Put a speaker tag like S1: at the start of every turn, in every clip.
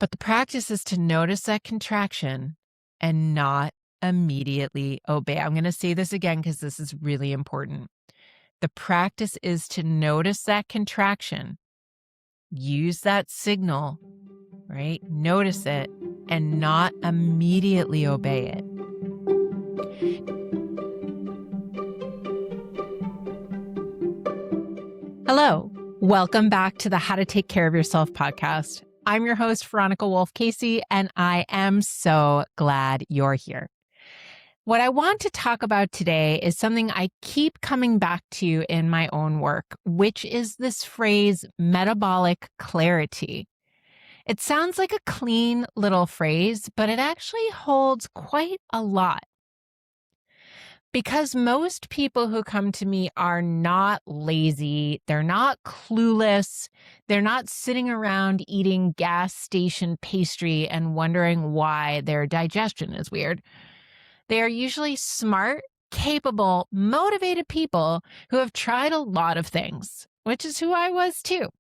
S1: But the practice is to notice that contraction and not immediately obey. I'm going to say this again because this is really important. The practice is to notice that contraction, use that signal, right? Notice it and not immediately obey it. Hello, welcome back to the How to Take Care of Yourself podcast. I'm your host, Veronica Wolff-Casey, and I am so glad you're here. What I want to talk about today is something I keep coming back to in my own work, which is this phrase, metabolic clarity. It sounds like a clean little phrase, but it actually holds quite a lot. Because most people who come to me are not lazy, they're not clueless, they're not sitting around eating gas station pastry and wondering why their digestion is weird. They are usually smart, capable, motivated people who have tried a lot of things, which is who I was too.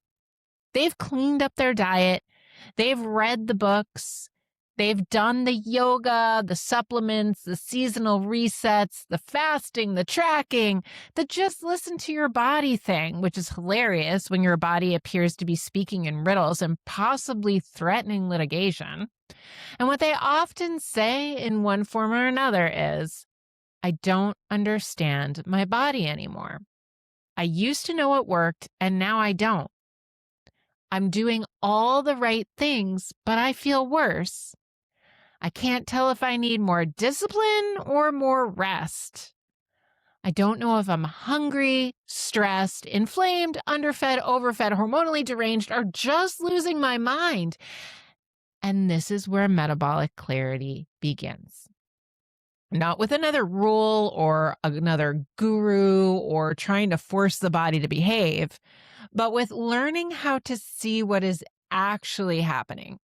S1: They've cleaned up their diet, they've read the books, they've done the yoga, the supplements, the seasonal resets, the fasting, the tracking, the just listen to your body thing, which is hilarious when your body appears to be speaking in riddles and possibly threatening litigation. And what they often say in one form or another is, I don't understand my body anymore. I used to know what worked, and now I don't. I'm doing all the right things, but I feel worse. I can't tell if I need more discipline or more rest. I don't know if I'm hungry, stressed, inflamed, underfed, overfed, hormonally deranged, or just losing my mind. And this is where metabolic clarity begins. Not with another rule or another guru or trying to force the body to behave, but with learning how to see what is actually happening.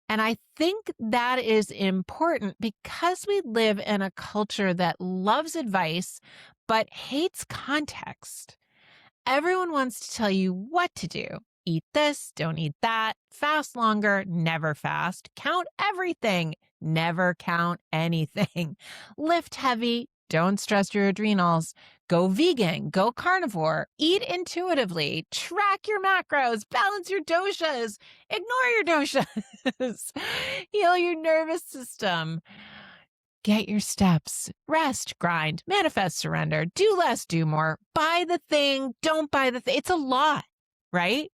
S1: And I think that is important because we live in a culture that loves advice, but hates context. Everyone wants to tell you what to do. Eat this, don't eat that, fast longer, never fast, count everything, never count anything, lift heavy, don't stress your adrenals, go vegan, go carnivore, eat intuitively, track your macros, balance your doshas, ignore your doshas, heal your nervous system. Get your steps, rest, grind, manifest, surrender, do less, do more, buy the thing, don't buy the thing. It's a lot, right?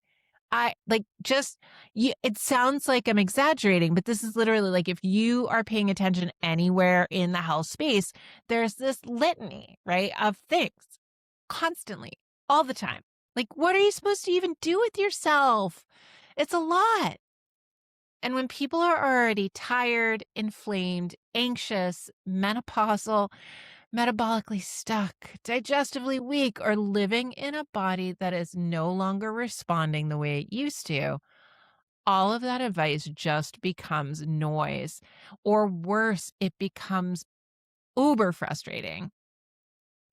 S1: It sounds like I'm exaggerating, but this is literally like if you are paying attention anywhere in the health space, there's this litany, right, of things constantly, all the time. Like, what are you supposed to even do with yourself? It's a lot. And when people are already tired, inflamed, anxious, menopausal, metabolically stuck, digestively weak, or living in a body that is no longer responding the way it used to, all of that advice just becomes noise. Or worse, it becomes uber frustrating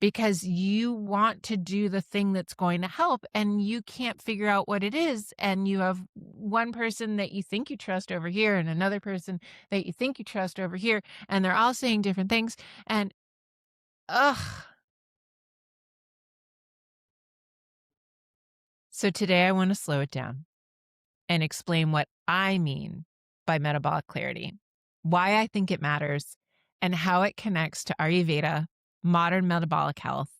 S1: because you want to do the thing that's going to help and you can't figure out what it is. And you have one person that you think you trust over here and another person that you think you trust over here, and they're all saying different things. And So today I want to slow it down and explain what I mean by metabolic clarity, why I think it matters, and how it connects to Ayurveda, modern metabolic health,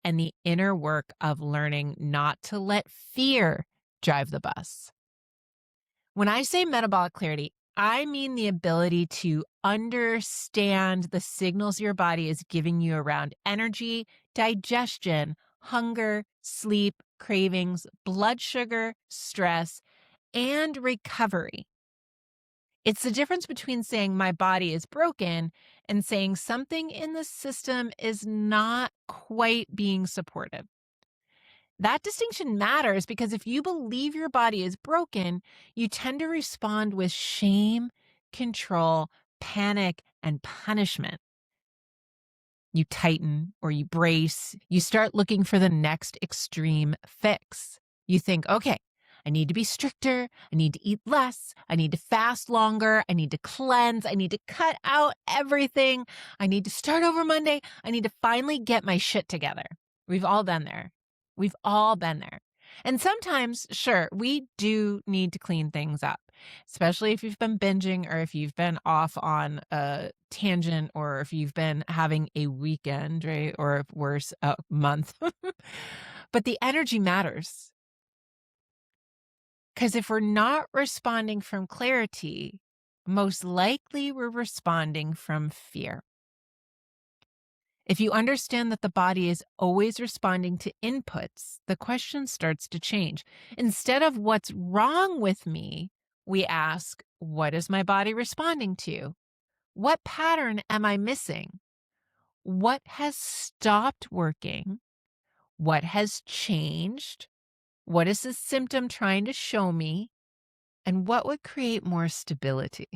S1: and the inner work of learning not to let fear drive the bus. When I say metabolic clarity, I mean the ability to understand the signals your body is giving you around energy, digestion, hunger, sleep, cravings, blood sugar, stress, and recovery. It's the difference between saying my body is broken and saying something in the system is not quite being supportive. That distinction matters because if you believe your body is broken, you tend to respond with shame, control, panic, and punishment. You tighten or you brace. You start looking for the next extreme fix. You think, okay, I need to be stricter. I need to eat less. I need to fast longer. I need to cleanse. I need to cut out everything. I need to start over Monday. I need to finally get my shit together. We've all been there. We've all been there. And sometimes, sure, we do need to clean things up, especially if you've been binging or if you've been off on a tangent or if you've been having a weekend, right? Or if worse, a month. But the energy matters. Because if we're not responding from clarity, most likely we're responding from fear. If you understand that the body is always responding to inputs, the question starts to change. Instead of what's wrong with me, we ask, what is my body responding to? What pattern am I missing? What has stopped working? What has changed? What is this symptom trying to show me? And what would create more stability?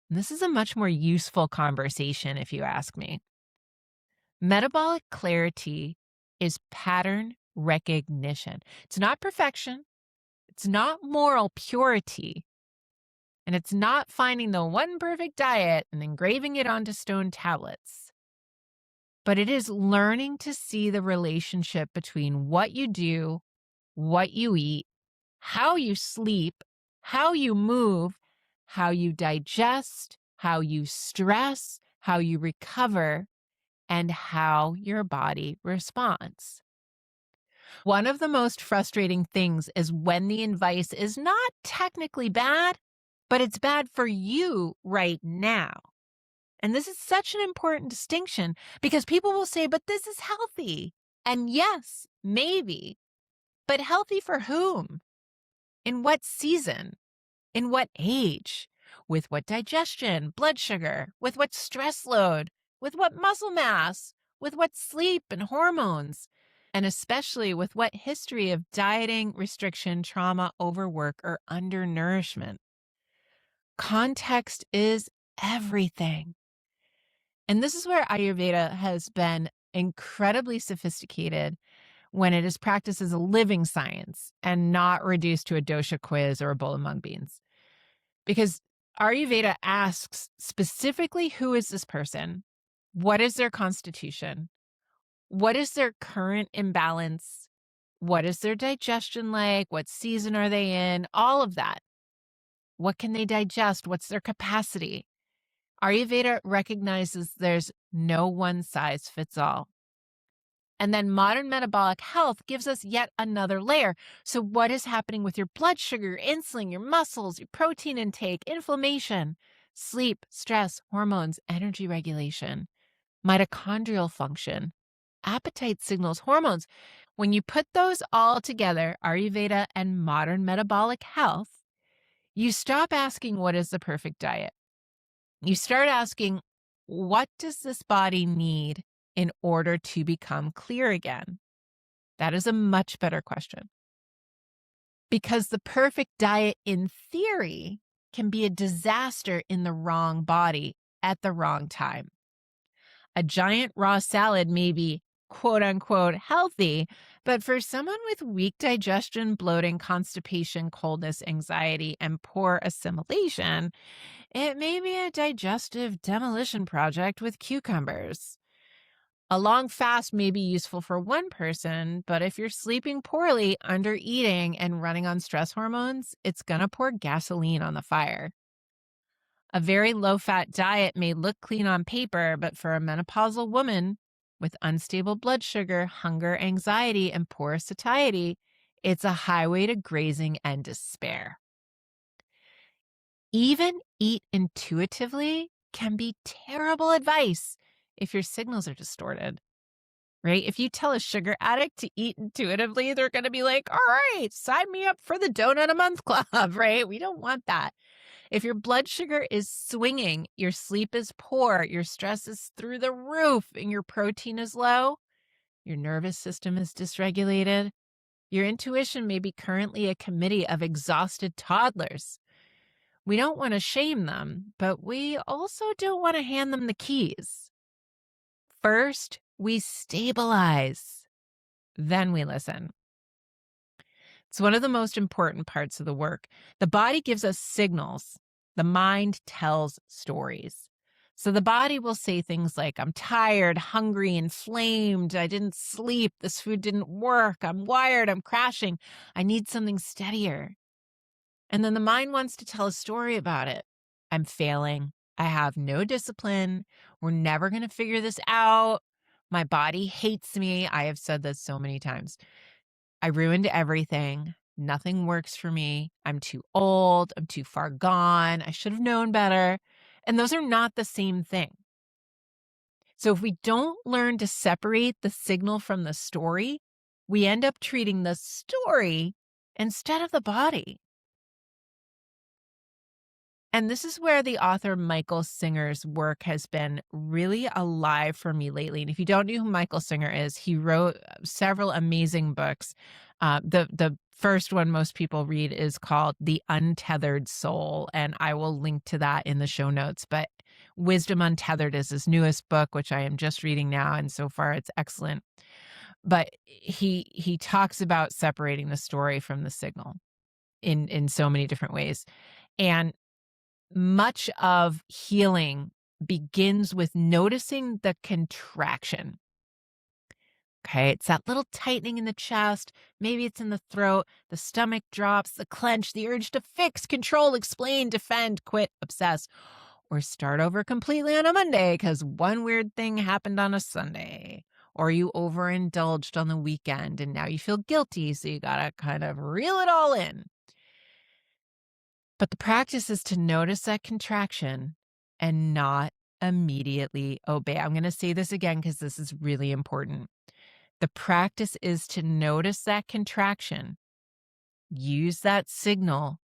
S1: And this is a much more useful conversation, if you ask me. Metabolic clarity is pattern recognition. It's not perfection. It's not moral purity. And it's not finding the one perfect diet and engraving it onto stone tablets. But it is learning to see the relationship between what you do, what you eat, how you sleep, how you move, how you digest, how you stress, how you recover, and how your body responds. One of the most frustrating things is when the advice is not technically bad, but it's bad for you right now. And this is such an important distinction because people will say, but this is healthy. And yes, maybe, but healthy for whom? In what season? In what age? With what digestion, blood sugar, with what stress load, with what muscle mass, with what sleep and hormones, and especially with what history of dieting, restriction, trauma, overwork, or undernourishment. Context is everything. And this is where Ayurveda has been incredibly sophisticated when it is practiced as a living science and not reduced to a dosha quiz or a bowl of mung beans. Because Ayurveda asks specifically, who is this person? What is their constitution? What is their current imbalance? What is their digestion like? What season are they in? All of that. What can they digest? What's their capacity? Ayurveda recognizes there's no one size fits all. And then modern metabolic health gives us yet another layer. So what is happening with your blood sugar, your insulin, your muscles, your protein intake, inflammation, sleep, stress, hormones, energy regulation, mitochondrial function, appetite signals, hormones? When you put those all together, Ayurveda and modern metabolic health, you stop asking, what is the perfect diet? You start asking, what does this body need in order to become clear again? That is a much better question. Because the perfect diet, in theory, can be a disaster in the wrong body at the wrong time. A giant raw salad may be quote unquote healthy, but for someone with weak digestion, bloating, constipation, coldness, anxiety, and poor assimilation, it may be a digestive demolition project with cucumbers. A long fast may be useful for one person, but if you're sleeping poorly, under eating, and running on stress hormones, it's going to pour gasoline on the fire. A very low-fat diet may look clean on paper, but for a menopausal woman with unstable blood sugar, hunger, anxiety, and poor satiety, it's a highway to grazing and despair. Even eat intuitively can be terrible advice if your signals are distorted, right? If you tell a sugar addict to eat intuitively, they're going to be like, all right, sign me up for the donut a month club, right? We don't want that. If your blood sugar is swinging, your sleep is poor, your stress is through the roof, and your protein is low, your nervous system is dysregulated, your intuition may be currently a committee of exhausted toddlers. We don't want to shame them, but we also don't want to hand them the keys. First, we stabilize, then we listen. It's one of the most important parts of the work. The body gives us signals. The mind tells stories. So the body will say things like, I'm tired, hungry, inflamed. I didn't sleep. This food didn't work. I'm wired. I'm crashing. I need something steadier. And then the mind wants to tell a story about it. I'm failing. I have no discipline. We're never going to figure this out. My body hates me. I have said this so many times. I ruined everything. Nothing works for me. I'm too old. I'm too far gone. I should have known better. And those are not the same thing. So if we don't learn to separate the signal from the story, we end up treating the story instead of the body. And this is where the author Michael Singer's work has been really alive for me lately. And if you don't know who Michael Singer is, he wrote several amazing books. The first one most people read is called The Untethered Soul, and I will link to that in the show notes. But Wisdom Untethered is his newest book, which I am just reading now, and so far it's excellent. But he talks about separating the story from the signal in so many different ways. And much of healing begins with noticing the contraction. Okay, it's that little tightening in the chest. Maybe it's in the throat. The stomach drops, the clench, the urge to fix, control, explain, defend, quit, obsess, or start over completely on a Monday because one weird thing happened on a Sunday. Or you overindulged on the weekend and now you feel guilty, so you got to kind of reel it all in. But the practice is to notice that contraction and not immediately obey. I'm going to say this again because this is really important. The practice is to notice that contraction, use that signal,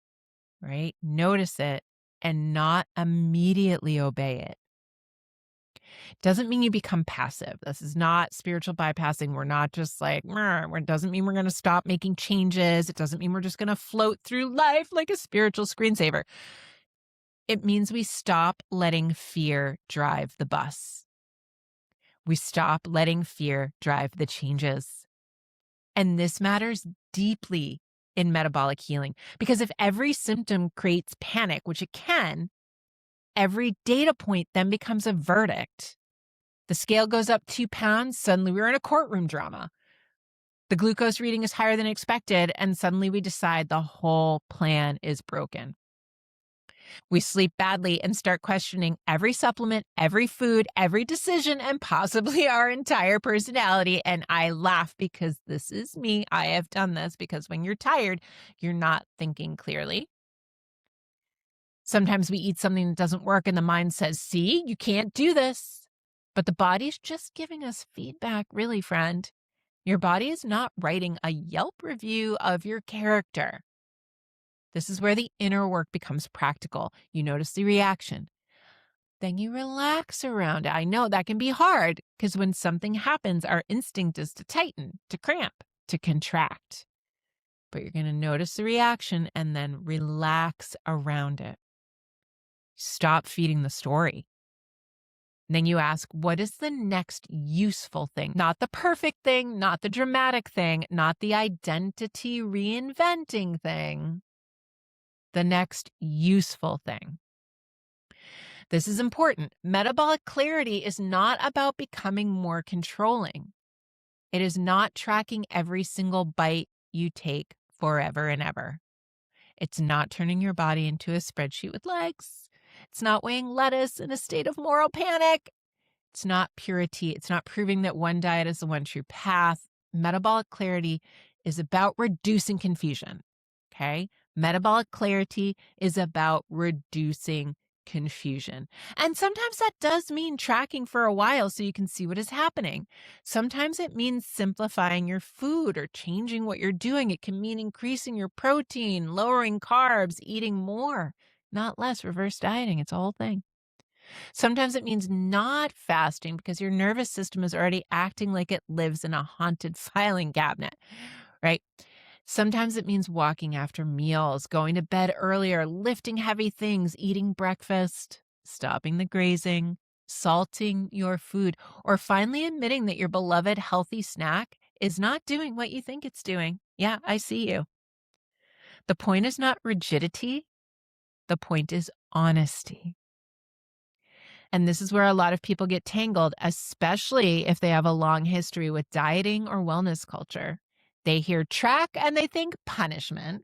S1: right? Notice it and not immediately obey it. Doesn't mean you become passive. This is not spiritual bypassing. We're not just like, it doesn't mean we're going to stop making changes. It doesn't mean we're just going to float through life like a spiritual screensaver. It means we stop letting fear drive the bus. We stop letting fear drive the changes. And this matters deeply in metabolic healing because if every symptom creates panic, which it can, every data point then becomes a verdict. The scale goes up 2 pounds, suddenly we're in a courtroom drama. The glucose reading is higher than expected, and suddenly we decide the whole plan is broken. We sleep badly and start questioning every supplement, every food, every decision, and possibly our entire personality. And I laugh because this is me. I have done this because when you're tired, you're not thinking clearly. Sometimes we eat something that doesn't work and the mind says, see, you can't do this. But the body's just giving us feedback, really, friend. Your body is not writing a Yelp review of your character. This is where the inner work becomes practical. You notice the reaction. Then you relax around it. I know that can be hard because when something happens, our instinct is to tighten, to cramp, to contract. But you're going to notice the reaction and then relax around it. Stop feeding the story. Then you ask, what is the next useful thing? Not the perfect thing, not the dramatic thing, not the identity reinventing thing. The next useful thing. This is important. Metabolic clarity is not about becoming more controlling. It is not tracking every single bite you take forever and ever. It's not turning your body into a spreadsheet with legs. It's not weighing lettuce in a state of moral panic. It's not purity. It's not proving that one diet is the one true path. Metabolic clarity is about reducing confusion. Okay? Metabolic clarity is about reducing confusion. And sometimes that does mean tracking for a while so you can see what is happening. Sometimes it means simplifying your food or changing what you're doing. It can mean increasing your protein, lowering carbs, eating more, not less, reverse dieting. It's a whole thing. Sometimes it means not fasting because your nervous system is already acting like it lives in a haunted filing cabinet, right? Sometimes it means walking after meals, going to bed earlier, lifting heavy things, eating breakfast, stopping the grazing, salting your food, or finally admitting that your beloved healthy snack is not doing what you think it's doing. Yeah, I see you. The point is not rigidity. The point is honesty. And this is where a lot of people get tangled, especially if they have a long history with dieting or wellness culture. They hear track and they think punishment.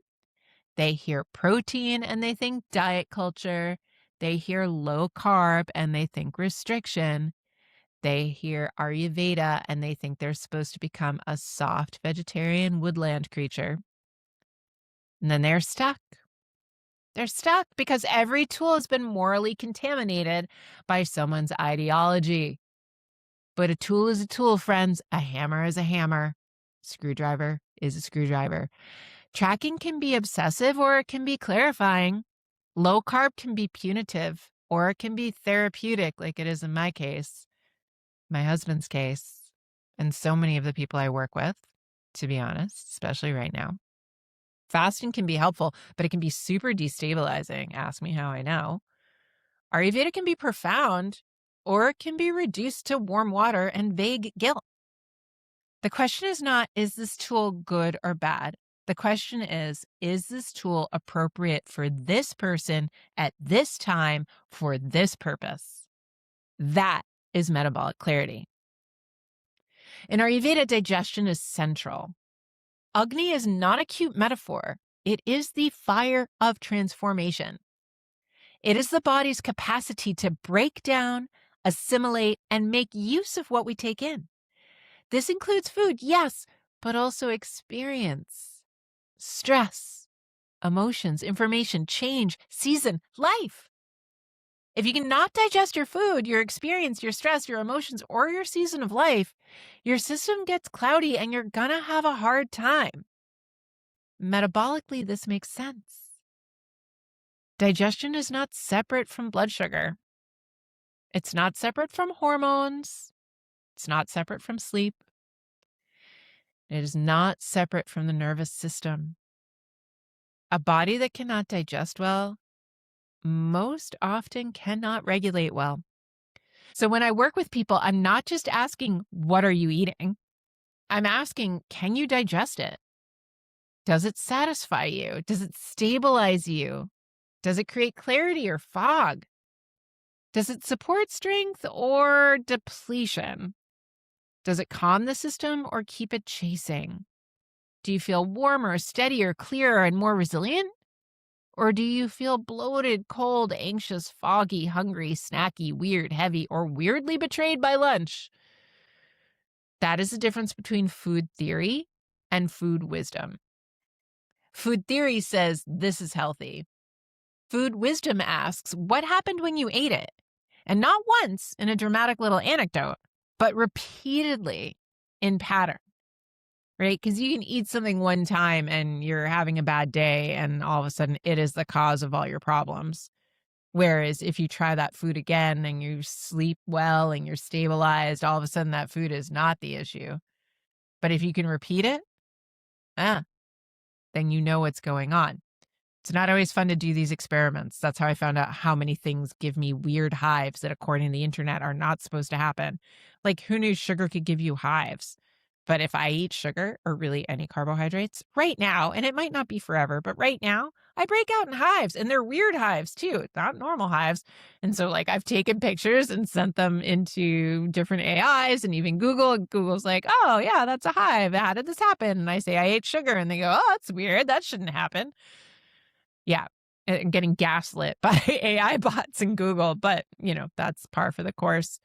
S1: They hear protein and they think diet culture. They hear low carb and they think restriction. They hear Ayurveda and they think they're supposed to become a soft vegetarian woodland creature. And then they're stuck. They're stuck because every tool has been morally contaminated by someone's ideology. But a tool is a tool, friends. A hammer is a hammer. Screwdriver is a screwdriver. Tracking can be obsessive or it can be clarifying. Low carb can be punitive or it can be therapeutic, like it is in my case, my husband's case, and so many of the people I work with, to be honest, especially right now. Fasting can be helpful, but it can be super destabilizing. Ask me how I know. Ayurveda can be profound, or it can be reduced to warm water and vague guilt. The question is not, is this tool good or bad? The question is this tool appropriate for this person at this time for this purpose? That is metabolic clarity. In Ayurveda, digestion is central. Agni is not a cute metaphor. It is the fire of transformation. It is the body's capacity to break down, assimilate, and make use of what we take in. This includes food, yes, but also experience, stress, emotions, information, change, season, life. If you cannot digest your food, your experience, your stress, your emotions, or your season of life, your system gets cloudy and you're gonna have a hard time. Metabolically, this makes sense. Digestion is not separate from blood sugar. It's not separate from hormones. It's not separate from sleep. It is not separate from the nervous system. A body that cannot digest well most often cannot regulate well. So when I work with people, I'm not just asking, what are you eating? I'm asking, can you digest it? Does it satisfy you? Does it stabilize you? Does it create clarity or fog? Does it support strength or depletion? Does it calm the system or keep it chasing? Do you feel warmer, steadier, clearer, and more resilient? Or do you feel bloated, cold, anxious, foggy, hungry, snacky, weird, heavy, or weirdly betrayed by lunch? That is the difference between food theory and food wisdom. Food theory says this is healthy. Food wisdom asks, what happened when you ate it? And not once in a dramatic little anecdote, but repeatedly in pattern. Right? Because you can eat something one time and you're having a bad day and all of a sudden it is the cause of all your problems. Whereas if you try that food again and you sleep well and you're stabilized, all of a sudden that food is not the issue. But if you can repeat it, then you know what's going on. It's not always fun to do these experiments. That's how I found out how many things give me weird hives that, according to the internet, are not supposed to happen. Like, who knew sugar could give you hives? But if I eat sugar or really any carbohydrates right now, and it might not be forever, but right now, I break out in hives, and they're weird hives too, not normal hives. And so like I've taken pictures and sent them into different AIs and even Google. And Google's like, oh yeah, that's a hive. How did this happen? And I say, I ate sugar. And they go, oh, that's weird. That shouldn't happen. Yeah. And getting gaslit by AI bots in Google. But, that's par for the course.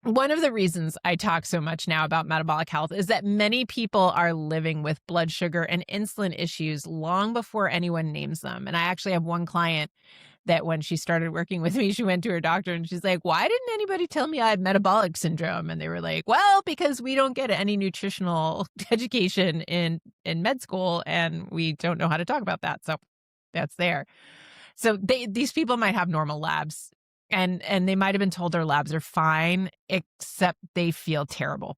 S1: One of the reasons I talk so much now about metabolic health is that many people are living with blood sugar and insulin issues long before anyone names them. And I actually have one client that when she started working with me, she went to her doctor and she's like, why didn't anybody tell me I had metabolic syndrome? And they were like, well, because we don't get any nutritional education in med school and we don't know how to talk about that. So that's there. So these people might have normal labs. And they might have been told their labs are fine, except they feel terrible.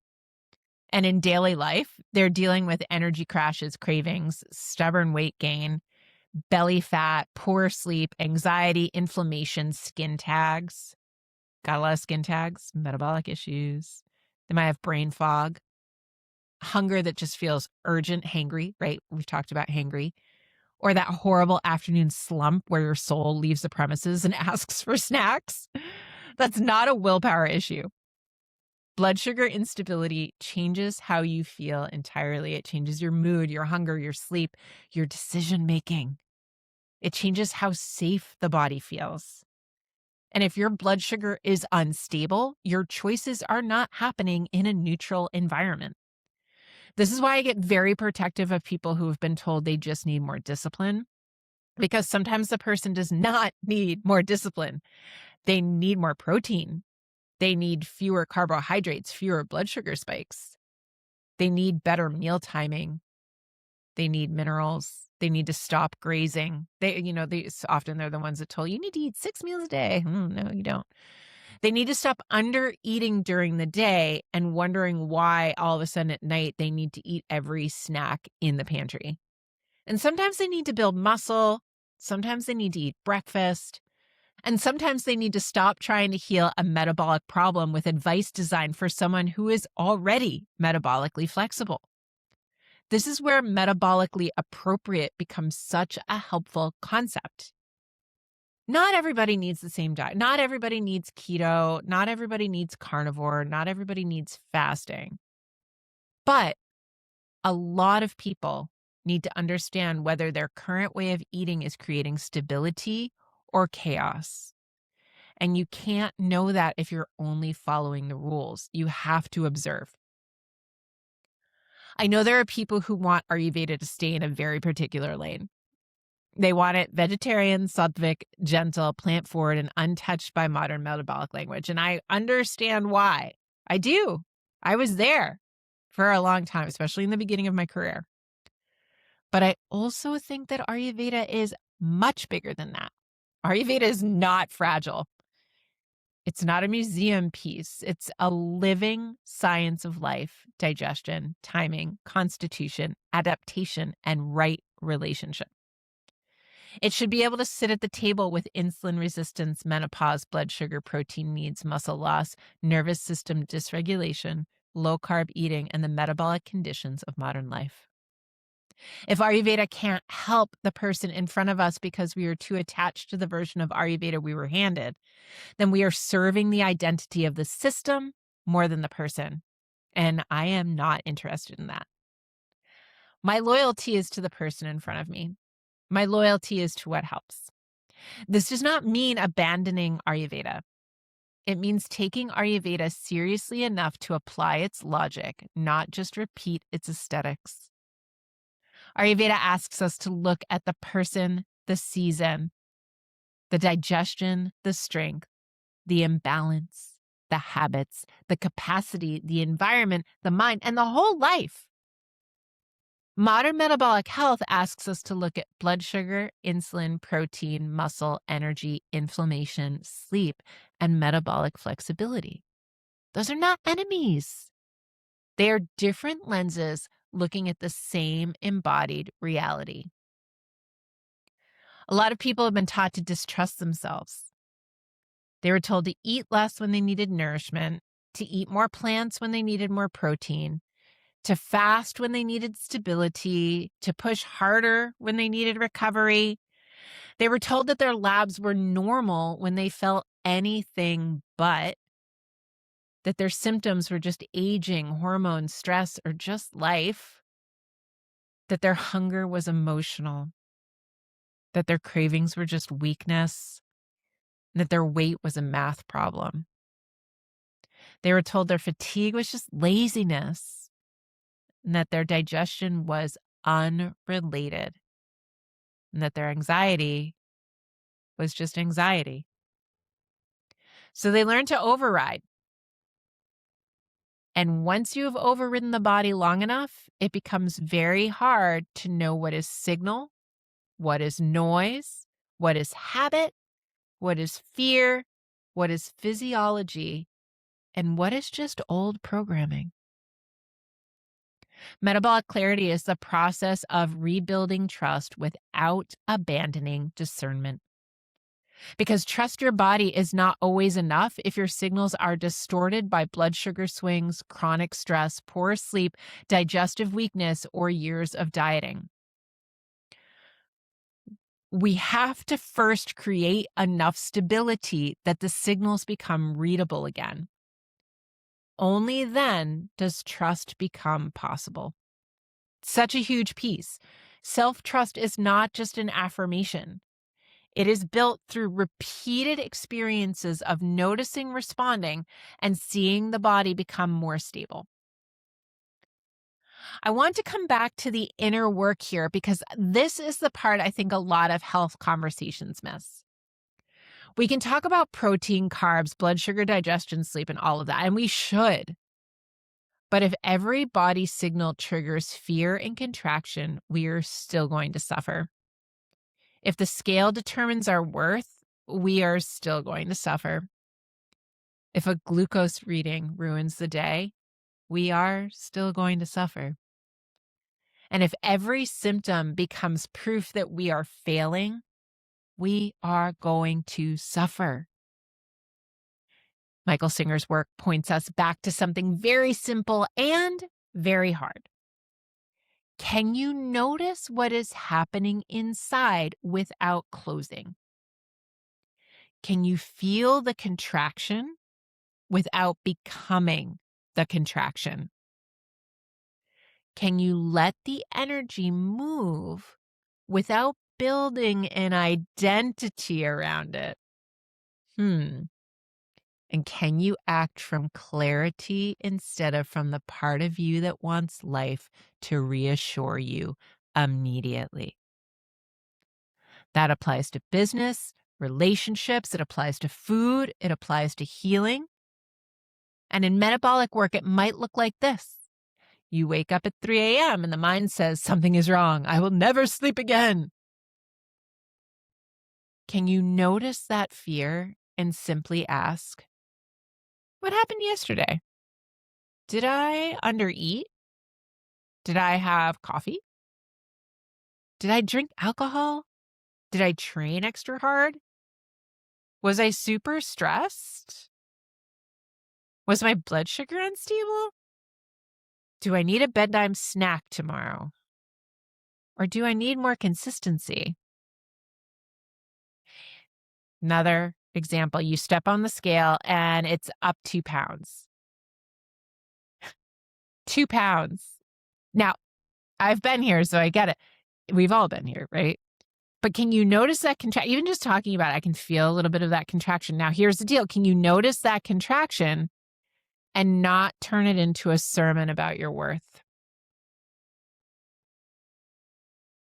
S1: And in daily life, they're dealing with energy crashes, cravings, stubborn weight gain, belly fat, poor sleep, anxiety, inflammation, skin tags. Got a lot of skin tags, metabolic issues. They might have brain fog, hunger that just feels urgent, hangry, right? We've talked about hangry. or that horrible afternoon slump where your soul leaves the premises and asks for snacks. That's not a willpower issue. Blood sugar instability changes how you feel entirely. It changes your mood, your hunger, your sleep, your decision making. It changes how safe the body feels. And if your blood sugar is unstable, your choices are not happening in a neutral environment. This is why I get very protective of people who have been told they just need more discipline, because sometimes the person does not need more discipline. They need more protein. They need fewer carbohydrates, fewer blood sugar spikes. They need better meal timing. They need minerals. They need to stop grazing. Often they're the ones that tell you need to eat 6 meals a day. No, you don't. They need to stop under eating during the day and wondering why all of a sudden at night they need to eat every snack in the pantry. And sometimes they need to build muscle. Sometimes they need to eat breakfast. And sometimes they need to stop trying to heal a metabolic problem with advice designed for someone who is already metabolically flexible. This is where metabolically appropriate becomes such a helpful concept. Not everybody needs the same diet. Not everybody needs keto. Not everybody needs carnivore. Not everybody needs fasting. But a lot of people need to understand whether their current way of eating is creating stability or chaos. And you can't know that if you're only following the rules. You have to observe. I know there are people who want Ayurveda to stay in a very particular lane. They want it vegetarian, sattvic, gentle, plant forward, and untouched by modern metabolic language. And I understand why. I do. I was there for a long time, especially in the beginning of my career. But I also think that Ayurveda is much bigger than that. Ayurveda is not fragile. It's not a museum piece. It's a living science of life, digestion, timing, constitution, adaptation, and right relationship. It should be able to sit at the table with insulin resistance, menopause, blood sugar, protein needs, muscle loss, nervous system dysregulation, low carb eating, and the metabolic conditions of modern life. If Ayurveda can't help the person in front of us because we are too attached to the version of Ayurveda we were handed, then we are serving the identity of the system more than the person. And I am not interested in that. My loyalty is to the person in front of me. My loyalty is to what helps. This does not mean abandoning Ayurveda. It means taking Ayurveda seriously enough to apply its logic, not just repeat its aesthetics. Ayurveda asks us to look at the person, the season, the digestion, the strength, the imbalance, the habits, the capacity, the environment, the mind, and the whole life. Modern metabolic health asks us to look at blood sugar, insulin, protein, muscle, energy, inflammation, sleep, and metabolic flexibility. Those are not enemies. They are different lenses looking at the same embodied reality. A lot of people have been taught to distrust themselves. They were told to eat less when they needed nourishment, to eat more plants when they needed more protein, to fast when they needed stability, to push harder when they needed recovery. They were told that their labs were normal when they felt anything but, that their symptoms were just aging, hormones, stress, or just life, that their hunger was emotional, that their cravings were just weakness, that their weight was a math problem. They were told their fatigue was just laziness, and that their digestion was unrelated, and that their anxiety was just anxiety. So they learned to override. And once you have overridden the body long enough, it becomes very hard to know what is signal, what is noise, what is habit, what is fear, what is physiology, and what is just old programming. Metabolic clarity is the process of rebuilding trust without abandoning discernment. Because trust your body is not always enough if your signals are distorted by blood sugar swings, chronic stress, poor sleep, digestive weakness, or years of dieting. We have to first create enough stability that the signals become readable again. Only then does trust become possible. Such a huge piece. Self-trust is not just an affirmation. It is built through repeated experiences of noticing, responding, and seeing the body become more stable. I want to come back to the inner work here because this is the part I think a lot of health conversations miss. We can talk about protein, carbs, blood sugar, digestion, sleep, and all of that, and we should. But if every body signal triggers fear and contraction, we are still going to suffer. If the scale determines our worth, we are still going to suffer. If a glucose reading ruins the day, we are still going to suffer. And if every symptom becomes proof that we are failing, we are going to suffer. Michael Singer's work points us back to something very simple and very hard. Can you notice what is happening inside without closing? Can you feel the contraction without becoming the contraction? Can you let the energy move without building an identity around it? And can you act from clarity instead of from the part of you that wants life to reassure you immediately? That applies to business, relationships, it applies to food, it applies to healing. And in metabolic work, it might look like this. You wake up at 3 a.m. and the mind says, something is wrong. I will never sleep again. Can you notice that fear and simply ask, what happened yesterday? Did I undereat? Did I have coffee? Did I drink alcohol? Did I train extra hard? Was I super stressed? Was my blood sugar unstable? Do I need a bedtime snack tomorrow? Or do I need more consistency? Another example, you step on the scale and it's up 2 pounds. 2 pounds. Now, I've been here, so I get it. We've all been here, right? But can you notice that contraction? Even just talking about it, I can feel a little bit of that contraction. Now, here's the deal. Can you notice that contraction and not turn it into a sermon about your worth?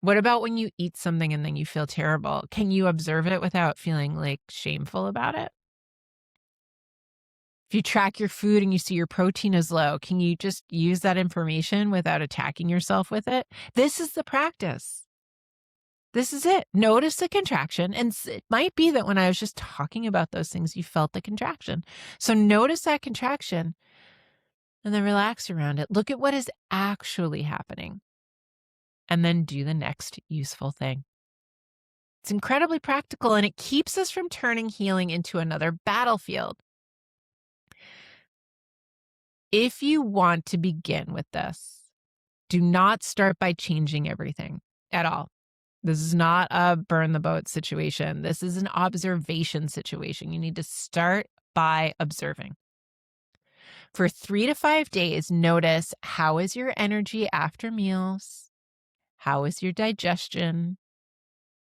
S1: What about when you eat something and then you feel terrible? Can you observe it without feeling like shameful about it? If you track your food and you see your protein is low, can you just use that information without attacking yourself with it? This is the practice. This is it. Notice the contraction. And it might be that when I was just talking about those things, you felt the contraction. So notice that contraction and then relax around it. Look at what is actually happening and then do the next useful thing. It's incredibly practical and it keeps us from turning healing into another battlefield. If you want to begin with this, do not start by changing everything at all. This is not a burn the boat situation. This is an observation situation. You need to start by observing. For 3 to 5 days, notice how is your energy after meals? How is your digestion?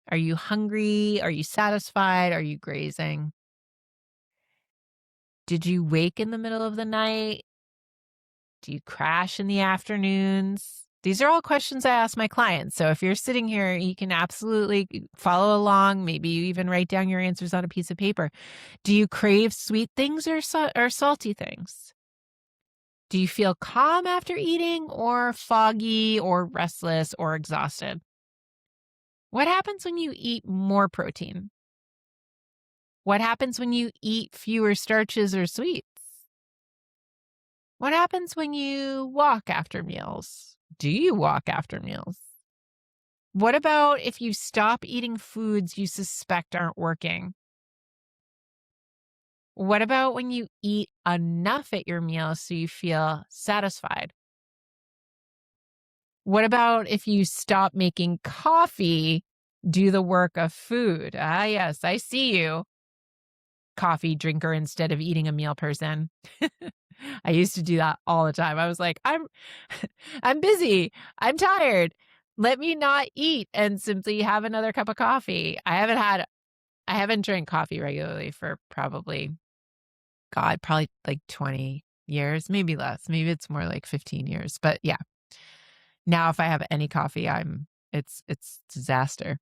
S1: Are you hungry? Are you satisfied? Are you grazing? Did you wake in the middle of the night? Do you crash in the afternoons? These are all questions I ask my clients. So if you're sitting here, you can absolutely follow along. Maybe you even write down your answers on a piece of paper. Do you crave sweet things or salty things? Do you feel calm after eating or foggy or restless or exhausted? What happens when you eat more protein? What happens when you eat fewer starches or sweets? What happens when you walk after meals? Do you walk after meals? What about if you stop eating foods you suspect aren't working? What about when you eat enough at your meals so you feel satisfied? What about if you stop making coffee do the work of food. Ah, yes, I see you, coffee drinker instead of eating a meal person. I used to do that all the time. I was like, I'm busy. I'm tired. Let me not eat and simply have another cup of coffee. I haven't drank coffee regularly for probably like 20 years, maybe less. Maybe it's more like 15 years. But yeah, now if I have any coffee, it's disaster.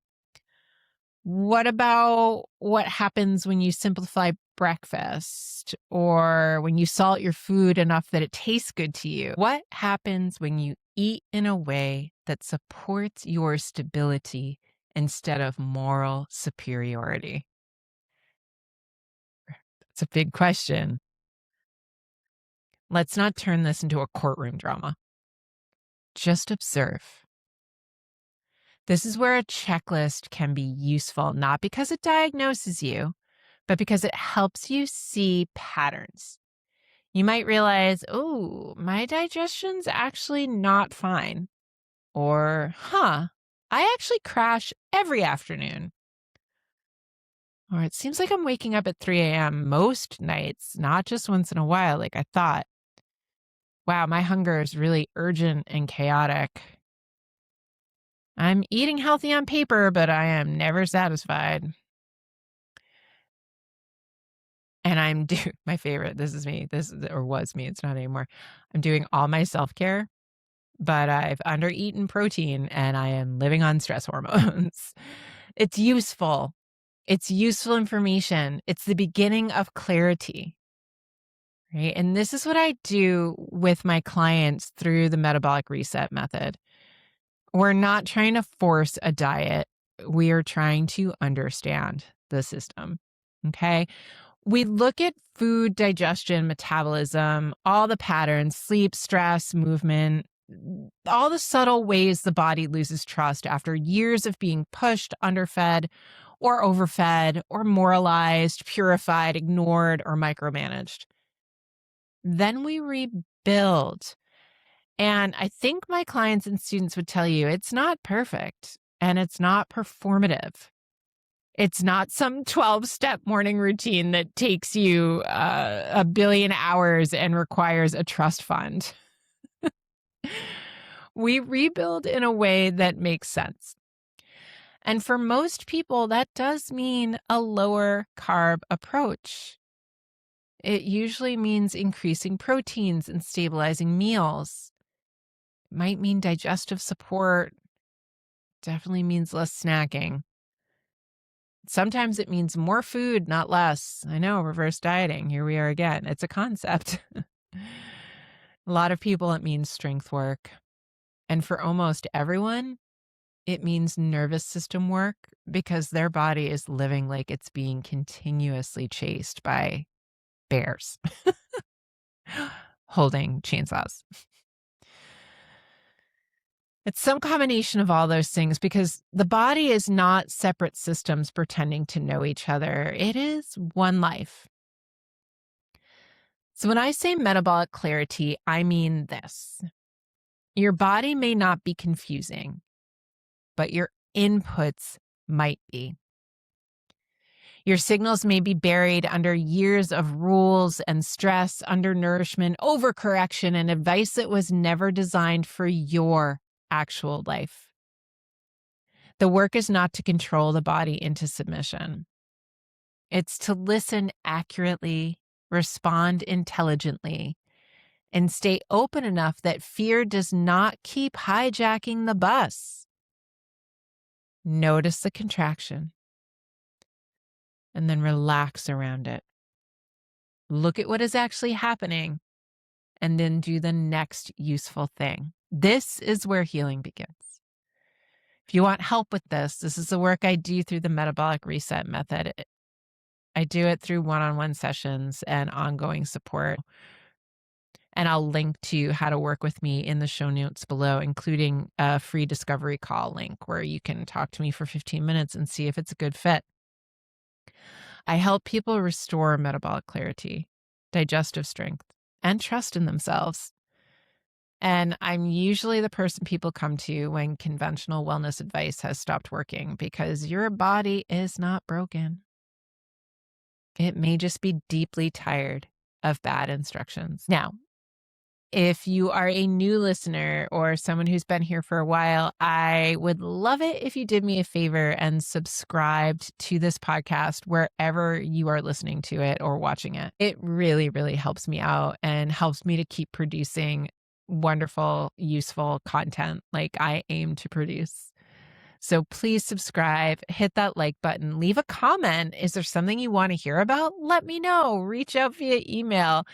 S1: What about what happens when you simplify breakfast or when you salt your food enough that it tastes good to you? What happens when you eat in a way that supports your stability instead of moral superiority? That's a big question. Let's not turn this into a courtroom drama. Just observe. This is where a checklist can be useful, not because it diagnoses you, but because it helps you see patterns. You might realize, oh, my digestion's actually not fine. Or, I actually crash every afternoon. Or it seems like I'm waking up at 3 a.m. most nights, not just once in a while like I thought. Wow, my hunger is really urgent and chaotic. I'm eating healthy on paper, but I am never satisfied. And I'm doing my favorite. This is me. Or was me. It's not anymore. I'm doing all my self-care, but I've undereaten protein and I am living on stress hormones. It's useful. It's useful information. It's the beginning of clarity, right? And this is what I do with my clients through the metabolic reset method. We're not trying to force a diet. We are trying to understand the system. Okay. We look at food, digestion, metabolism, all the patterns, sleep, stress, movement, all the subtle ways the body loses trust after years of being pushed, underfed, or overfed, or moralized, purified, ignored, or micromanaged. Then we rebuild. And I think my clients and students would tell you it's not perfect and it's not performative. It's not some 12-step morning routine that takes you a billion hours and requires a trust fund. We rebuild in a way that makes sense. And for most people, that does mean a lower carb approach. It usually means increasing proteins and stabilizing meals. It might mean digestive support. Definitely means less snacking. Sometimes it means more food, not less. I know, reverse dieting. Here we are again. It's a concept. A lot of people, it means strength work. And for almost everyone, it means nervous system work because their body is living like it's being continuously chased by bears holding chainsaws. It's some combination of all those things because the body is not separate systems pretending to know each other. It is one life. So when I say metabolic clarity, I mean this. Your body may not be confusing, but your inputs might be. Your signals may be buried under years of rules and stress, undernourishment, overcorrection, and advice that was never designed for your actual life. The work is not to control the body into submission. It's to listen accurately, respond intelligently, and stay open enough that fear does not keep hijacking the bus. Notice the contraction and then relax around it. Look at what is actually happening and then do the next useful thing. This is where healing begins. If you want help with this is the work I do through the metabolic reset method. I do it through one-on-one sessions and ongoing support. And I'll link to how to work with me in the show notes below, including a free discovery call link where you can talk to me for 15 minutes and see if it's a good fit. I help people restore metabolic clarity, digestive strength, and trust in themselves. And I'm usually the person people come to when conventional wellness advice has stopped working because your body is not broken. It may just be deeply tired of bad instructions. Now, if you are a new listener or someone who's been here for a while, I would love it if you did me a favor and subscribed to this podcast wherever you are listening to it or watching it. It really, really helps me out and helps me to keep producing wonderful, useful content like I aim to produce. So please subscribe, hit that like button, leave a comment. Is there something you want to hear about? Let me know. Reach out via email.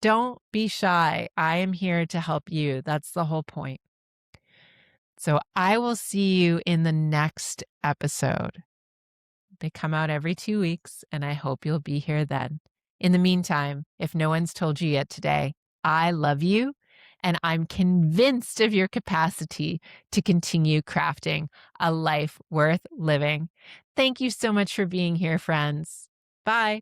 S1: Don't be shy. I am here to help you. That's the whole point. So I will see you in the next episode. They come out every 2 weeks, and I hope you'll be here then. In the meantime, if no one's told you yet today, I love you, and I'm convinced of your capacity to continue crafting a life worth living. Thank you so much for being here, friends. Bye.